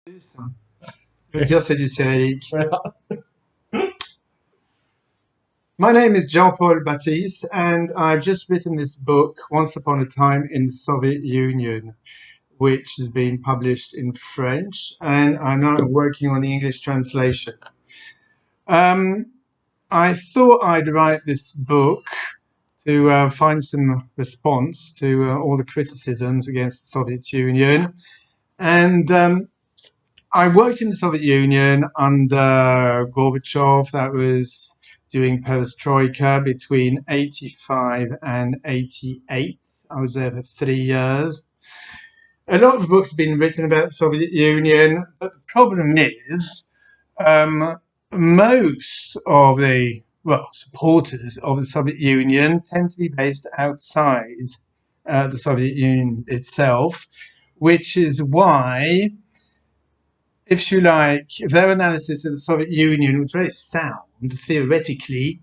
Je veux dire, c'est du cyrillique. My name is Jean-Paul Batisse, and I've just written this book, Once Upon a Time in the Soviet Union, which has been published in French, and I'm now working on the English translation. Um, I thought I'd write this book to find some response to all the criticisms against the Soviet Union. And I worked in the Soviet Union under Gorbachev. That was doing perestroika between 85 and 88. I was there for 3 years. A lot of books have been written about the Soviet Union, but the problem is most of the, well, supporters of the Soviet Union tend to be based outside the Soviet Union itself, which is why, if you like, their analysis of the Soviet Union was very sound theoretically,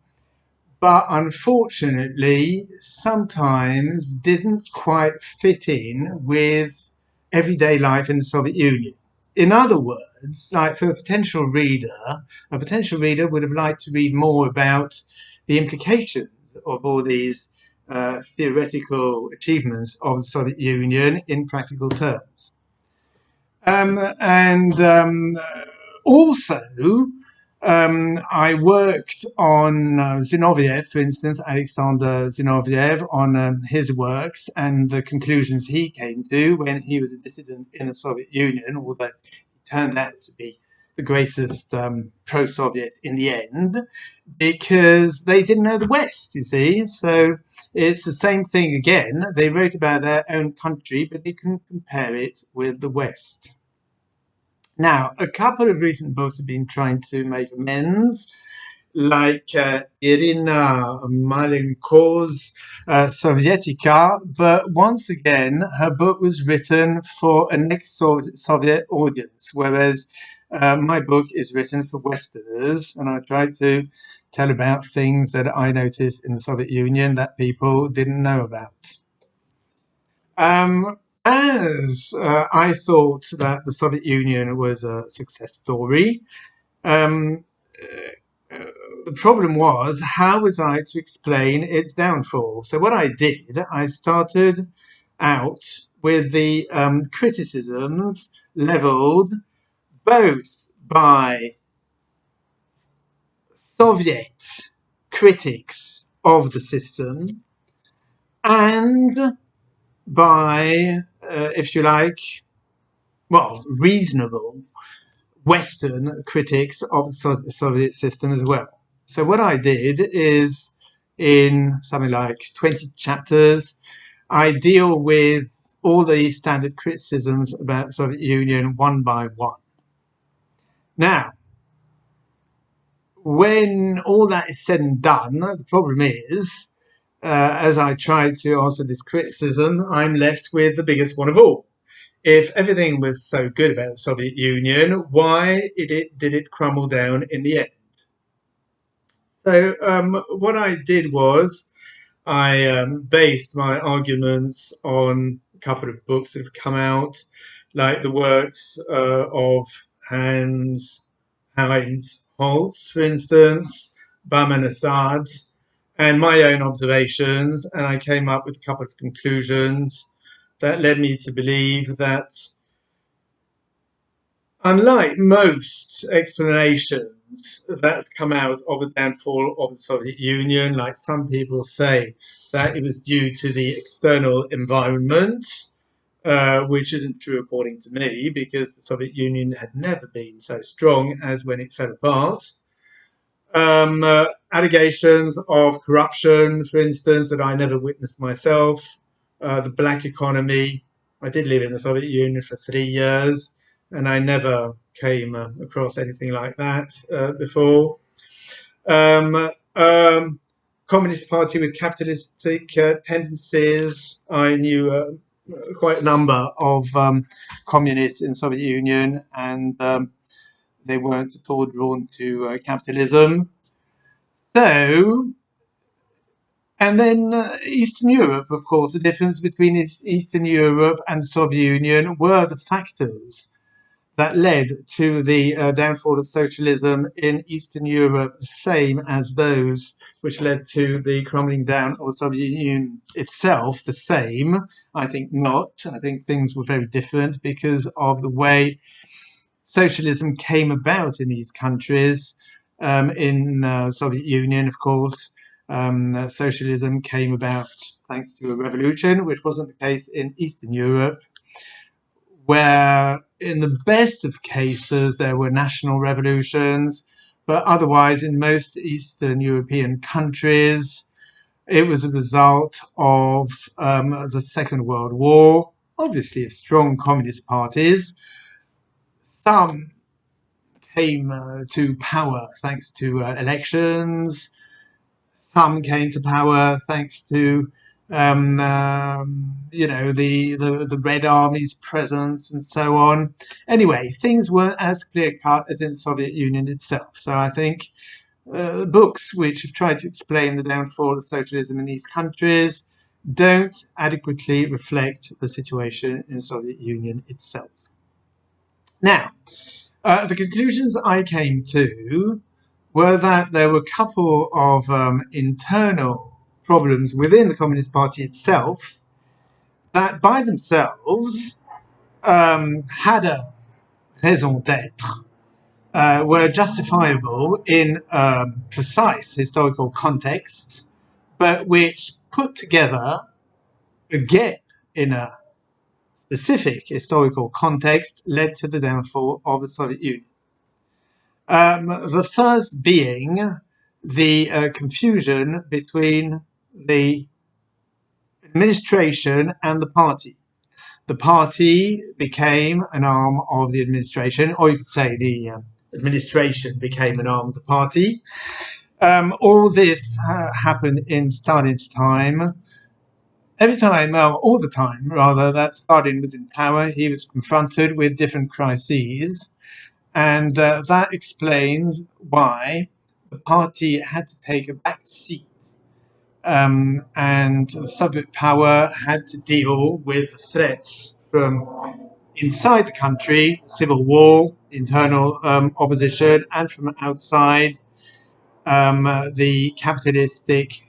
but unfortunately sometimes didn't quite fit in with everyday life in the Soviet Union. In other words, like for a potential reader would have liked to read more about the implications of all these theoretical achievements of the Soviet Union in practical terms. And also, I worked on Zinoviev, for instance, Alexander Zinoviev, on his works and the conclusions he came to when he was a dissident in the Soviet Union, although he turned out to be the greatest pro-Soviet in the end, because they didn't know the West, you see. So it's the same thing again. They wrote about their own country, but they couldn't compare it with the West. Now, a couple of recent books have been trying to make amends, like Irina Malenko's Sovietica, but once again, her book was written for an ex-Soviet audience, whereas my book is written for Westerners, and I tried to tell about things that I noticed in the Soviet Union that people didn't know about. As I thought that the Soviet Union was a success story, um, the problem was, how was I to explain its downfall? So what I did, I started out with the criticisms leveled both by Soviet critics of the system and by, if you like, well, reasonable Western critics of the Soviet system as well. So what I did is, in something like 20 chapters, I deal with all the standard criticisms about the Soviet Union one by one. Now, when all that is said and done, the problem is, as I tried to answer this criticism, I'm left with the biggest one of all. If everything was so good about the Soviet Union, why did it crumble down in the end? So what I did was I based my arguments on a couple of books that have come out, like the works of Heinz Holtz, for instance, Bahman Assad, and my own observations, and I came up with a couple of conclusions that led me to believe that, unlike most explanations that come out of the downfall of the Soviet Union, like some people say that it was due to the external environment, which isn't true according to me, because the Soviet Union had never been so strong as when it fell apart. Allegations of corruption, for instance, that I never witnessed myself, the black economy. I did live in the Soviet Union for 3 years, and I never came across anything like that before. Um, um, Communist Party with capitalistic tendencies. I knew quite a number of communists in the Soviet Union, and they weren't at all drawn to capitalism. So, and then Eastern Europe, of course, the difference between Eastern Europe and the Soviet Union were the factors that led to the downfall of socialism in Eastern Europe the same as those which led to the crumbling down of the Soviet Union itself the same? I think not. I think things were very different because of the way socialism came about in these countries. In Soviet Union, of course, socialism came about thanks to a revolution, which wasn't the case in Eastern Europe, where in the best of cases there were national revolutions, but otherwise in most Eastern European countries it was a result of the Second World War, obviously of strong communist parties. Some came to power thanks to elections. Some came to power thanks to the Red Army's presence and so on. Anyway, things weren't as clear-cut as in the Soviet Union itself. So I think books which have tried to explain the downfall of socialism in these countries don't adequately reflect the situation in the Soviet Union itself. Now, the conclusions I came to were that there were a couple of internal problems within the Communist Party itself that by themselves had a raison d'être, were justifiable in precise historical context, but which put together, again, in a specific historical context, led to the downfall of the Soviet Union. The first being the confusion between the administration and the party. The party became an arm of the administration, or you could say the administration became an arm of the party. All this happened in Stalin's time. All the time, rather, that Stalin was in power, he was confronted with different crises. And that explains why the party had to take a back seat. And the Soviet power had to deal with the threats from inside the country, civil war, internal opposition, and from outside, the capitalistic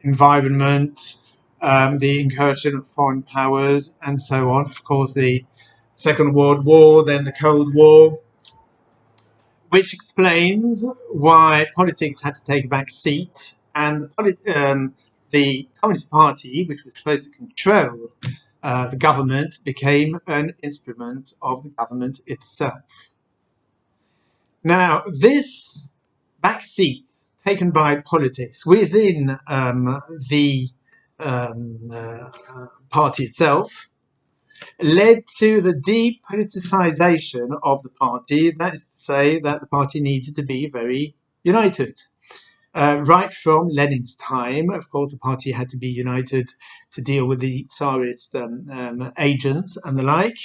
environment, the incursion of foreign powers, and so on. Of course, the Second World War, then the Cold War, which explains why politics had to take a back seat, and the Communist Party, which was supposed to control the government, became an instrument of the government itself. Now, this back seat taken by politics within the party itself led to the depoliticization of the party. That is to say that the party needed to be very united. Right from Lenin's time, of course, the party had to be united to deal with the Tsarist agents and the like.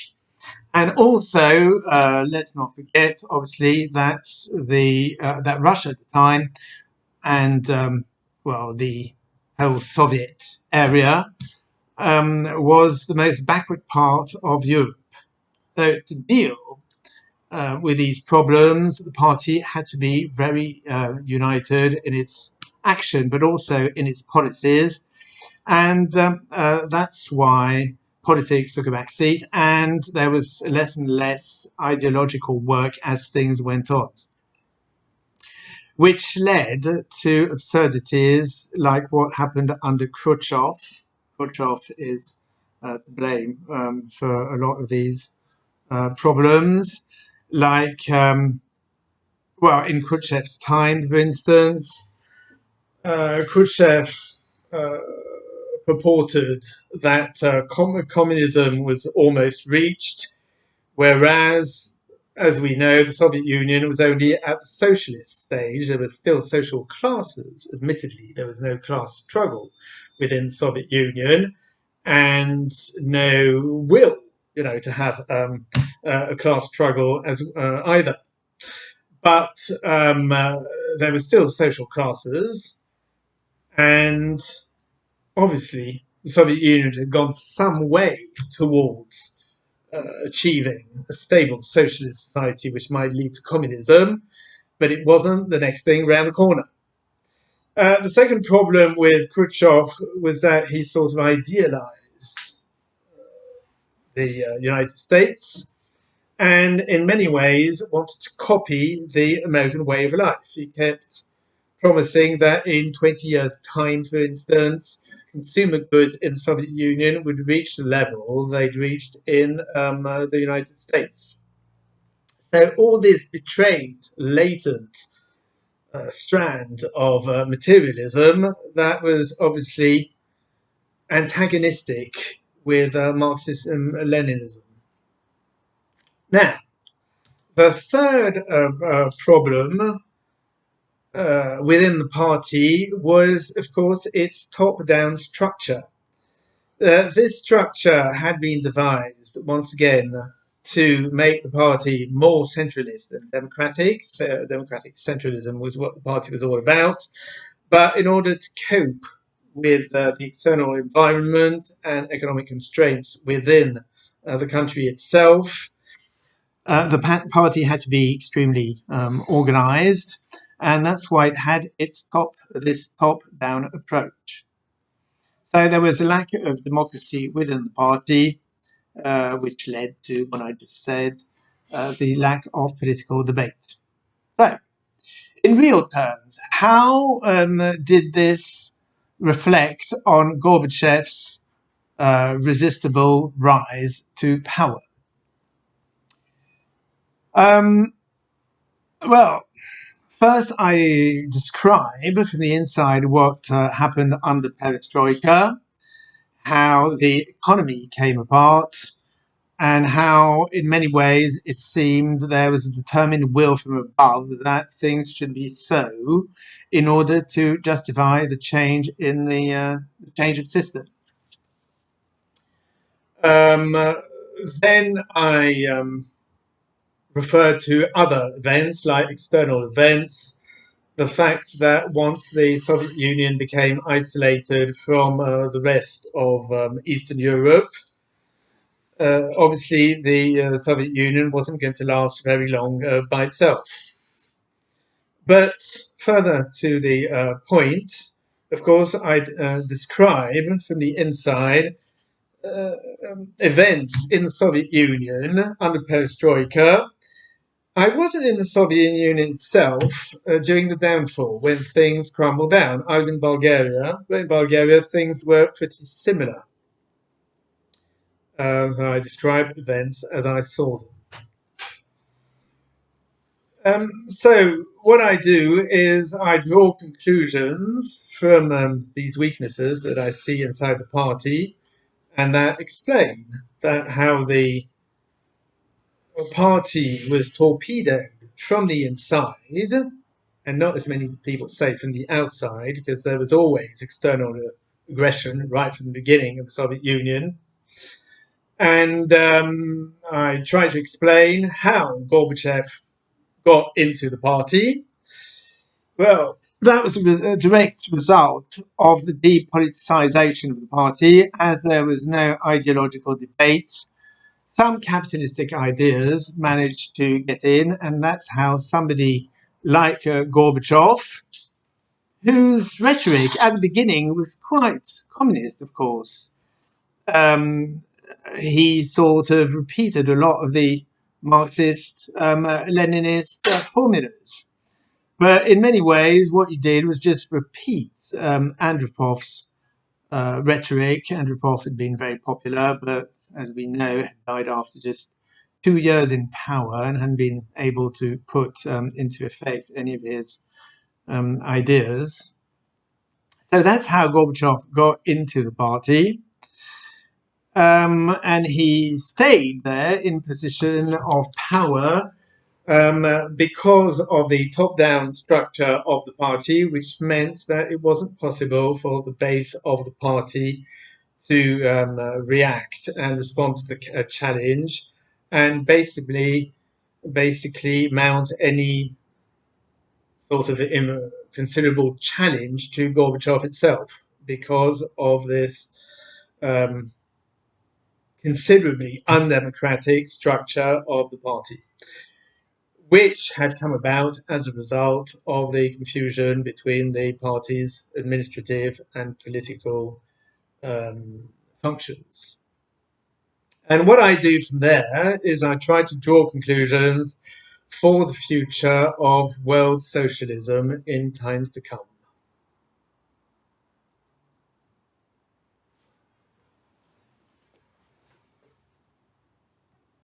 And also, let's not forget, obviously, that that Russia at the time and the whole Soviet area was the most backward part of Europe. So to deal with these problems, the party had to be very united in its action, but also in its policies. And that's why politics took a back seat, and there was less and less ideological work as things went on, which led to absurdities like what happened under Khrushchev. Khrushchev is to blame for a lot of these problems. Like, in Khrushchev's time, for instance, Khrushchev purported that communism was almost reached, whereas, as we know, the Soviet Union was only at the socialist stage. There were still social classes. Admittedly, there was no class struggle within the Soviet Union, and no will, to have a class struggle as either. But there were still social classes, and obviously the Soviet Union had gone some way towards achieving a stable socialist society which might lead to communism, but it wasn't the next thing round the corner. The second problem with Khrushchev was that he sort of idealized the United States and in many ways wanted to copy the American way of life. He kept promising that in 20 years' time, for instance, consumer goods in the Soviet Union would reach the level they'd reached in the United States. So all this betrayed latent strand of materialism that was obviously antagonistic with Marxism and Leninism. Now, the third problem within the party was, of course, its top-down structure. This structure had been devised, once again, to make the party more centralist than democratic. So democratic centralism was what the party was all about. But in order to cope with the external environment and economic constraints within the country itself, the party had to be extremely organized, and that's why it had this top-down approach. So there was a lack of democracy within the party, which led to what I just said, the lack of political debate. So, in real terms, how did this reflect on Gorbachev's resistible rise to power? Well, first I describe from the inside what happened under Perestroika, how the economy came apart, and how in many ways it seemed there was a determined will from above that things should be so in order to justify the change in the change of system. Then I referred to other events like external events, the fact that once the Soviet Union became isolated from the rest of Eastern Europe, obviously the Soviet Union wasn't going to last very long by itself. But further to the point, of course, I'd describe from the inside events in the Soviet Union under Perestroika. I wasn't in the Soviet Union itself during the downfall, when things crumbled down. I was in Bulgaria, but in Bulgaria things were pretty similar. I describe events as I saw them. So what I do is I draw conclusions from these weaknesses that I see inside the party, and that explain how the party was torpedoed from the inside, and not as many people say from the outside, because there was always external aggression right from the beginning of the Soviet Union. And I try to explain how Gorbachev got into the party. Well, that was a direct result of the depoliticization of the party, as there was no ideological debate. Some capitalistic ideas managed to get in, and that's how somebody like Gorbachev, whose rhetoric at the beginning was quite communist, of course, he sort of repeated a lot of the Marxist, Leninist formulas. But in many ways, what he did was just repeat Andropov's rhetoric. Andropov had been very popular, but as we know, had died after just 2 years in power and hadn't been able to put into effect any of his ideas. So that's how Gorbachev got into the party. And he stayed there in position of power because of the top-down structure of the party, which meant that it wasn't possible for the base of the party to react and respond to the challenge, and basically mount any sort of considerable challenge to Gorbachev itself, because of this considerably undemocratic structure of the party, which had come about as a result of the confusion between the party's administrative and political functions. And what I do from there is I try to draw conclusions for the future of world socialism in times to come.